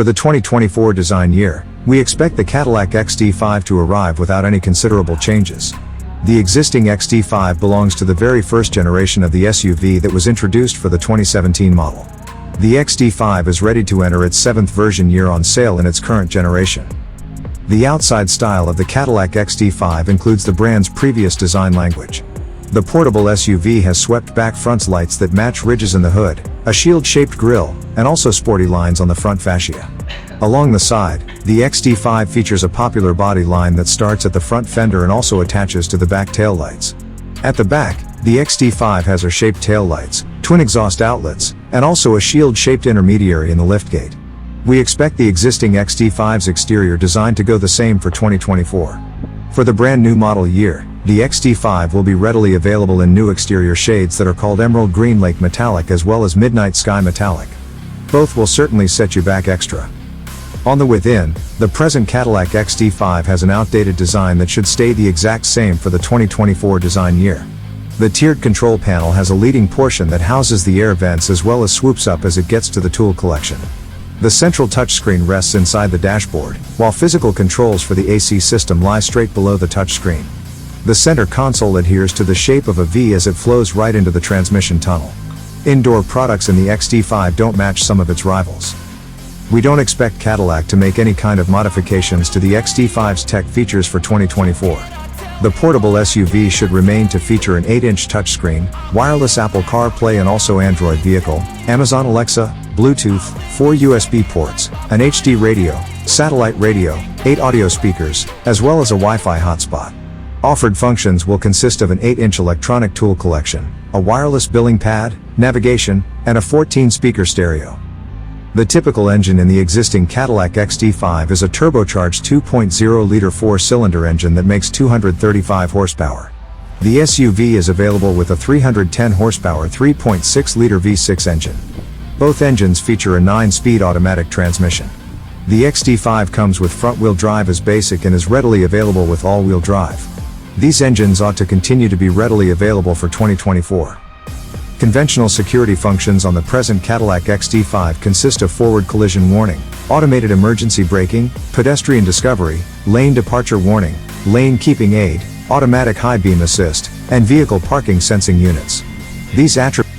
For the 2024 design year, we expect the Cadillac XT5 to arrive without any considerable changes. The existing XT5 belongs to the very first generation of the SUV that was introduced for the 2017 model. The XT5 is ready to enter its 7th version year on sale in its current generation. The outside style of the Cadillac XT5 includes the brand's previous design language. The portable SUV has swept-back front lights that match ridges in the hood, a shield-shaped grille, and also sporty lines on the front fascia. Along the side, the XT5 features a popular body line that starts at the front fender and also attaches to the back taillights. At the back, the XT5 has R-shaped taillights, twin exhaust outlets, and also a shield-shaped intermediary in the liftgate. We expect the existing XT5's exterior design to go the same for 2024. For the brand new model year, the XT5 will be readily available in new exterior shades that are called Emerald Green Lake Metallic as well as Midnight Sky Metallic. Both will certainly set you back extra. On the within, the present Cadillac XT5 has an outdated design that should stay the exact same for the 2024 design year. The tiered control panel has a leading portion that houses the air vents as well as swoops up as it gets to the tool collection. The central touchscreen rests inside the dashboard, while physical controls for the AC system lie straight below the touchscreen. The center console adheres to the shape of a V as it flows right into the transmission tunnel. Indoor products in the XT5 don't match some of its rivals. We don't expect Cadillac to make any kind of modifications to the XT5's tech features for 2024. The portable SUV should remain to feature an 8-inch touchscreen, wireless Apple CarPlay and also Android vehicle, Amazon Alexa, Bluetooth, 4 USB ports, an HD radio, satellite radio, 8 audio speakers, as well as a Wi-Fi hotspot. Offered functions will consist of an 8-inch electronic tool collection, a wireless billing pad, navigation, and a 14-speaker stereo. The typical engine in the existing Cadillac XT5 is a turbocharged 2.0-liter 4-cylinder engine that makes 235 horsepower. The SUV is available with a 310 horsepower 3.6-liter V6 engine. Both engines feature a 9-speed automatic transmission. The XT5 comes with front-wheel drive as basic and is readily available with all-wheel drive. These engines ought to continue to be readily available for 2024. Conventional security functions on the present Cadillac XT5 consist of forward collision warning, automated emergency braking, pedestrian discovery, lane departure warning, lane keeping aid, automatic high beam assist, and vehicle parking sensing units. These attributes